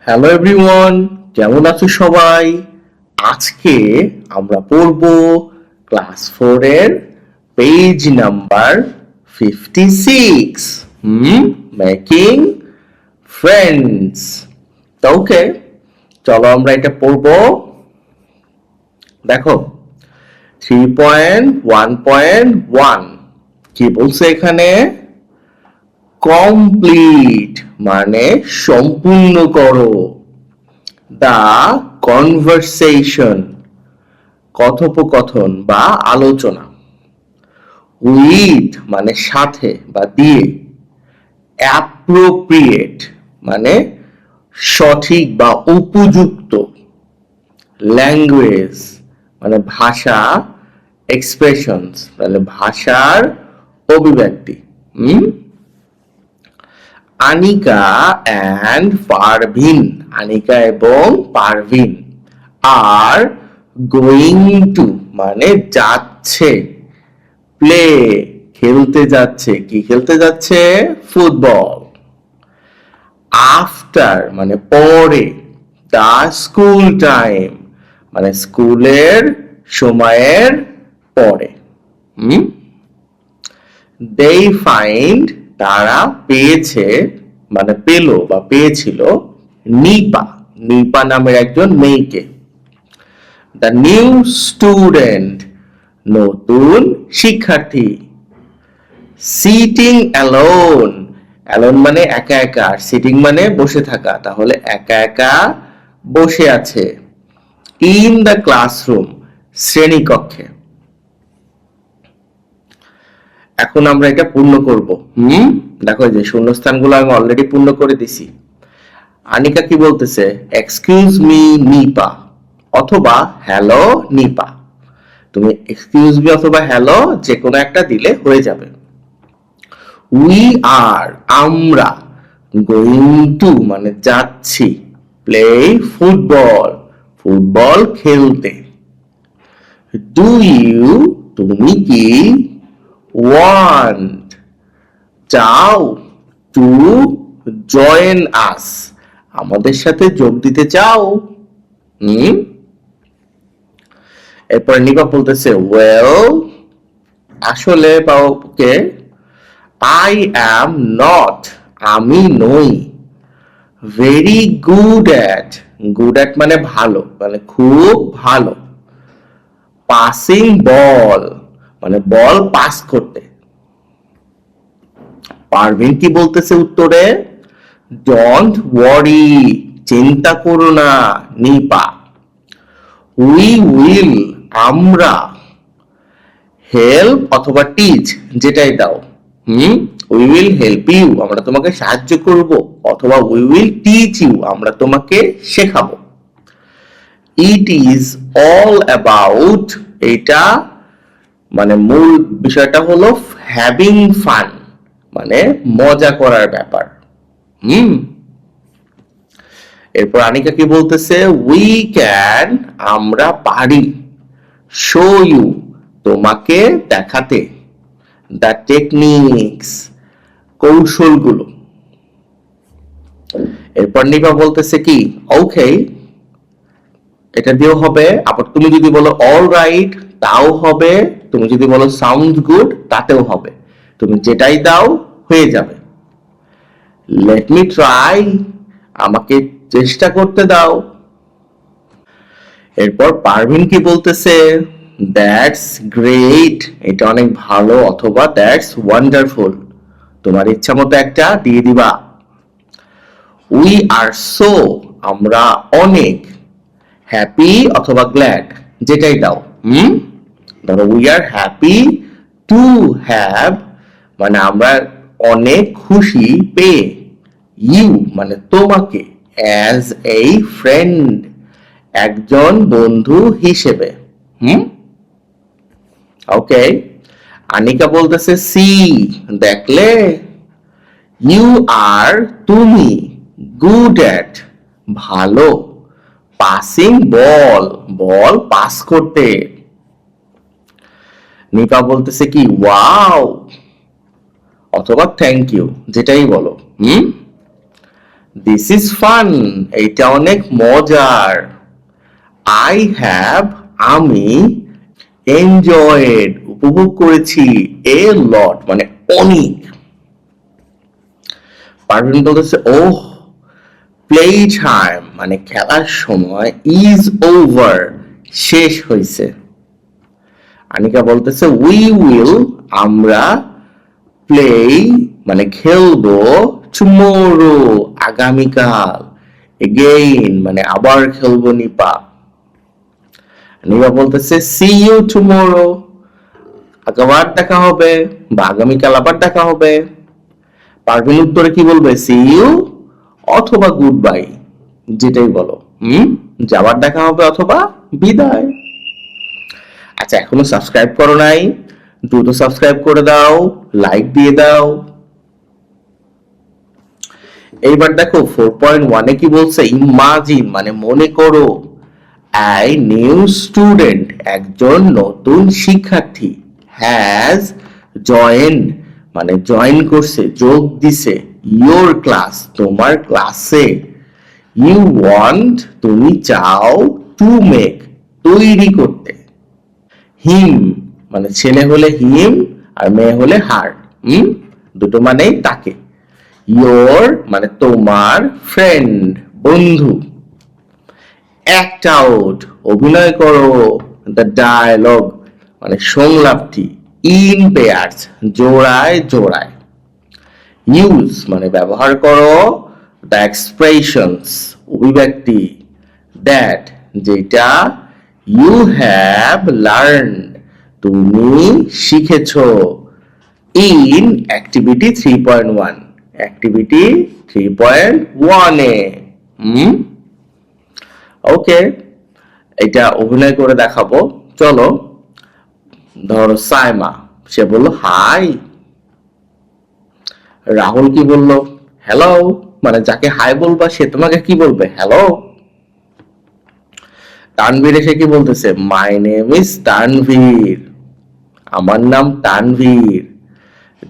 Hello everyone, কেমন আছো সবাই? আজকে আমরা পড়ব ক্লাস 4 এর পেজ নাম্বার 56, মেকিং ফ্রেন্ডস। ওকে, চলো আমরা এটা পড়ব। দেখো 3.1.1 কি বলছে এখানে? কমপ্লিট মানে সম্পূর্ণ করো দা কনভারসেশন কথোপকথন বা আলোচনা, উইথ মানে সাথে বা দিয়ে, অ্যাপ্রোপ্রিয়েট মানে সঠিক বা উপযুক্ত, ল্যাঙ্গুয়েজ মানে ভাষা, এক্সপ্রেশনস মানে ভাষার অভিব্যক্তি। আনিকা অ্যান্ড পারভিন, আনিকা এবং পারভিন আর গোয়িং টু মানে যাচ্ছে, প্লে খেলতে যাচ্ছে। কি খেলতে যাচ্ছে? ফুটবল। আফটার মানে পরে, দা স্কুল টাইম মানে স্কুলের সময়ের পরে। দে ফাইন্ড তারা পেয়েছে মানে পেল বা পেয়েছিল নিপা, নিপা নামের একজন মেয়েকে। দ্য নিউ স্টুডেন্ট নতুন শিক্ষার্থী। সিটিং অ্যালোন, অ্যালোন মানে একা একা, আর সিটিং মানে বসে থাকা, তাহলে একা একা বসে আছে। ইন দ্য ক্লাসরুম শ্রেণীকক্ষে। এখন আমরা এটা পূর্ণ করব। দেখো যে শূন্যস্থানগুলো আমি অলরেডি পূর্ণ করে দিছি। আনিকা কি বলতেছে? এক্সকিউজ মি নিপা অথবা হ্যালো নিপা। তুমি এক্সকিউজ মি অথবা হ্যালো যে কোনো একটা দিলে হয়ে যাবে। উই আর আমরা, গোয়িং টু মানে যাচ্ছি, প্লে ফুটবল ফুটবল খেলতে। ডু ইউ তুমি কি, ওয়ান্ট চাও, টু জয়েন আস আমাদের সাথে যোগ দিতে চাও। এরপর নিপা বলতেছে ওয়েল আসলে বা ওকে, আই অ্যাম নট আমি নই, very good at, good at মানে ভালো মানে খুব ভালো, পাসিং বল মানে বল পাস করতে। পারভিন কি বলতেছে উত্তরে? ডোন্ট ওয়ারি চিন্তা করো না নিপা, উই উইল আমরা, হেল্প অথবা টিচ যেটাই দাও। উই উইল হেল্প ইউ আমরা তোমাকে সাহায্য করব, অথবা উই উইল টিচ ইউ আমরা তোমাকে শেখাবো। ইট ইজ অল অ্যাবাউট এটা মানে মূল বিষয়টা হলো হ্যাভিং ফান মানে মজা করার ব্যাপার। এরপর আনিকা কি বলতেছে? উই ক্যান আমরা পারি, শো ইউ তোমাকে দেখাতে, দ্য টেকনিক্স কৌশলগুলো। এরপর নিপা বলতেছে কি ওকে এটা দিয়েও হবে, আবার তুমি যদি বলো অল রাইট তাও হবে, তুমি যদি বলো সাউন্ড গুড তাতেও হবে, তুমি যেটাই দাও হয়ে যাবে। লেট মি ট্রাই আমাকে চেষ্টা করতে দাও। এরপর পারভিন কি বলতেছে? দ্যাটস গ্রেট এটা অনেক ভালো, অথবা দ্যাটস ওয়ান্ডারফুল তোমার ইচ্ছা মতো একটা দিয়ে দিবা। উই আর সো আমরা অনেক, হ্যাপি অথবা গ্ল্যাড যেটাই দাও। ধরো we are happy to have মানে আমরা অনেক খুশি পেয়ে, ইউ মানে তোমাকে, অ্যাজ এই ফ্রেন্ড একজন বন্ধু হিসেবে। ওকে, আনিকা বলতেছে সি দেখলে, ইউ আর তুমি, গুড অ্যাট ভালো, পাসিং বল বল পাস করতে। নিপা বলতেছে কি ওয়াও অথবা থ্যাংক ইউ যেটাই বলো। দিস ইজ ফান, এটা অনেক মজার। আই হ্যাভ, আমি এনজয়েড, উপভোগ করেছি, এ লট মানে অনেক। পারভিন বলতেছে ওহ, প্লে টাইম মানে খেলার সময়, ইজ ওভার শেষ হয়েছে। আনিকা বলতেছে উই উইল, আমরা প্লে মানে খেলবো, টুমোরো আগামীকাল, এগেইন মানে আবার খেলবো নিপা। নিপা বলতেছে সি ইউ টুমোরো, আবার দেখা হবে বা আগামীকাল আবার দেখা হবে। পারভিন উত্তরে কি বলবে, সি ইউ অথবা গুড বাই, যেটাই বলো। যাবার দেখা হবে অথবা বিদায়। আচ্ছা, এখনো সাবস্ক্রাইব করো নাই, দ্রুত সাবস্ক্রাইব করে দাও, লাইক দিয়ে দাও। এইবার দেখো 4.1 কি বলছে, ইমাজিন মানে মনে করো, আই নিউ স্টুডেন্ট একজন নতুন শিক্ষার্থী, হ্যাজ জয়েন মানে জয়েন করছে, যোগ দিছে, ইয়োর ক্লাস তোমার ক্লাসে, ইউ ওয়ান্ট তুমি চাও, টু মেক তৈরি করতে, হিম মানে ছেলে হলে হিম আর মেয়ে হলে হার, দুটো মানেই তাকে, ইয়োর মানে তোমার, ফ্রেন্ড বন্ধু, অ্যাক্ট আউট অভিনয় করো, দ্য ডায়ালগ মানে সংলাপটি, ইন পেয়ার্স জোড়ায় জোড়ায়, ইউজ মানে ব্যবহার করো, দ্য এক্সপ্রেশনস অভিব্যক্তি, দ্যাট যেটা, ইউ হ্যাভ লার্ন তুমি শিখেছো, ইন অ্যাক্টিভিটি 3.1 অ্যাক্টিভিটি 3.1 এ। ওকে, এটা অভিনয় করে দেখাবো, চলো। ধরো সাইমা, সে বললো হাই। রাহুল কি বললো, হ্যালো, মানে যাকে হাই বলবা সে তোমাকে কি বলবে, হ্যালো। তানভীর এসে কি বলতেছে, মাই নেম ইজ তানভীর, আমার নাম Tanvir,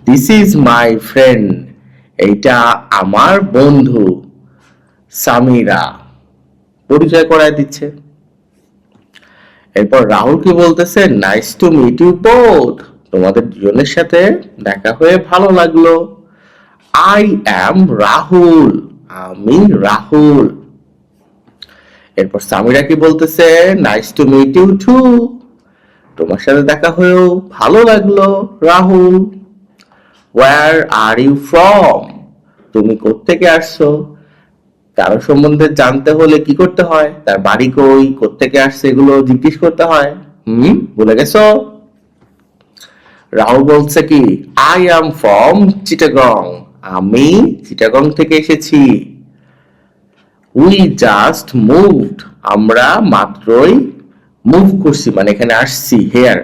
this is my friend এইটা আমার বন্ধু, সামিরা পরিচয় করায় দিচ্ছে। এরপর রাহুল কি বলতেছে, nice to meet you both, তোমাদের দুজনের সাথে দেখা হয়ে ভালো লাগলো, আই অ্যাম রাহুল, আমি রাহুল। এরপর সামিরা কি বলতেছে, nice to meet you too, তোমার সাথে দেখা হয়েও ভালো লাগলো Rahul, where are you from, তুমি কোত্থেকে আসছো। কারো সম্বন্ধে জানতে হলে কি করতে হয়, তার বাড়ি কই, কোত্থেকে আসছে এগুলো জিজ্ঞেস করতে হয়। ভুলে গেছো। রাহুল বলছে কি, আই অ্যাম ফ্রম চিটাগং, আমি চিটাগং থেকে এসেছি, উই জাস্ট মুভড, আমরা মাত্রই মুভ করছি মানে এখানে আসছি, হেয়ার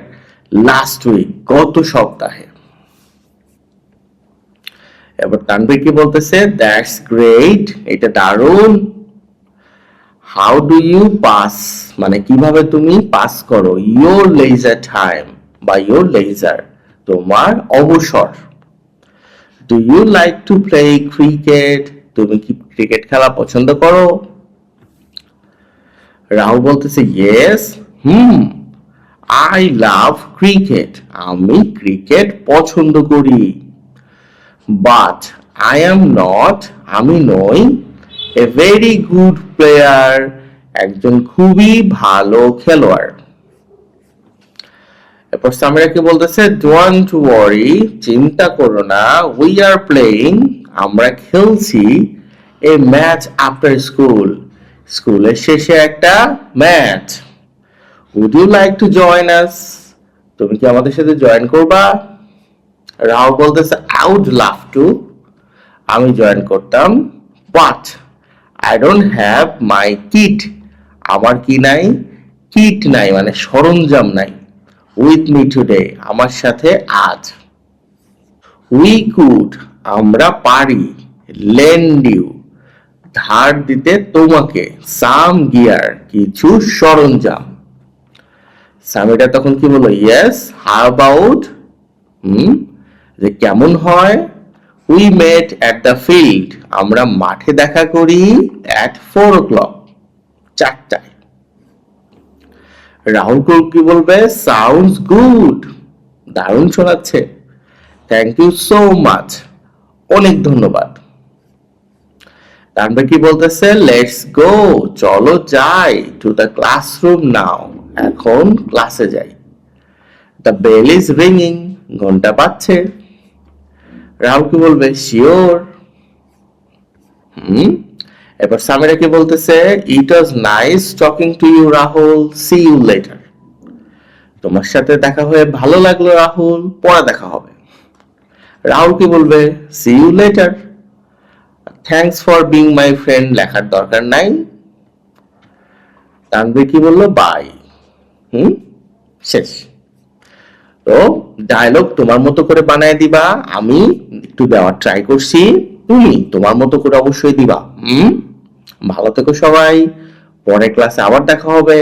লাস্ট উইক গত সপ্তাহে। এবার তানভীর কি বলতেছে, দ্যাটস গ্রেট, এটা দারুণ, হাউ ডু ইউ পাস মানে কিভাবে তুমি পাস করো, ইয়োর লেজার টাইম বা ইয়োর লেজার তোমার অবসর, do you like to play cricket, তুমি কি ক্রিকেট খেলা পছন্দ করো। রাহুল বলতেছে ইয়েস, আই লাভ ক্রিকেট, আমি ক্রিকেট পছন্দ করি, বাট আই এম নট, আমি নই, এ ভেরি গুড প্লেয়ার, একজন খুবই ভালো খেলোয়াড়। এরপর সামিরা কি বলতেছে, ডোন্ট ওয়ারি, চিন্তা করো না, উই আর প্লেইং, আমরা খেলছি, এ ম্যাচ আফটার স্কুল, স্কুলের শেষে একটা match, would you like to join us, তুমি কি আমাদের সাথে জয়েন করবা। রাহুল বলতেছে আই উড লাভ টু, আমি জয়েন করতাম, but I don't have my kit, আমার কি নাই, কিট নাই মানে সরঞ্জাম নাই, উইথ মি টুডে আমার সাথে আজ, উই কুড আমরা পারি, লেন্ড ইউ ধার দিতে তোমাকে, সাম গিয়ার কিছু সরঞ্জাম। সামিরা তখন কি বললো, ইয়েস, হাউ অ্যাবাউট যে কেমন হয়, we mate at the field আমরা মাঠে দেখা করি at 4 o'clock, 4টায়। রাহুল কি বলবে? সাউন্ডস গুড, দারুণ শোনাচ্ছে। থ্যাংক ইউ সো মাচ, অনেক ধন্যবাদ। তারপরে কি বলতেছে? লেটস গো, চলো যাই, টু দ্য ক্লাসরুম নাও, এখন ক্লাসে যাই। দ্য বেল ইজ রিংিং, ঘন্টা বাজছে। রাহুল কি বলবে? শিওর। এবার সামিরা কি বলতেছে? It was nice talking to you Rahul, see you later. তোমার সাথে দেখা হয়ে ভালো লাগলো রাহুল, পরে দেখা হবে। রাহুল কি বলবে? See you later. Thanks for being my friend লেখার দরকার নাই। তানভীর কি বললো? বাই। শেষ। তো ডায়লগ তোমার মতো করে বানায় দিবা, আমি একটু দেওয়ার ট্রাই করছি, তুমি তোমার মতো করে অবশ্যই দিবা। ভালো থেকো সবাই, পরের ক্লাসে আবার দেখা হবে।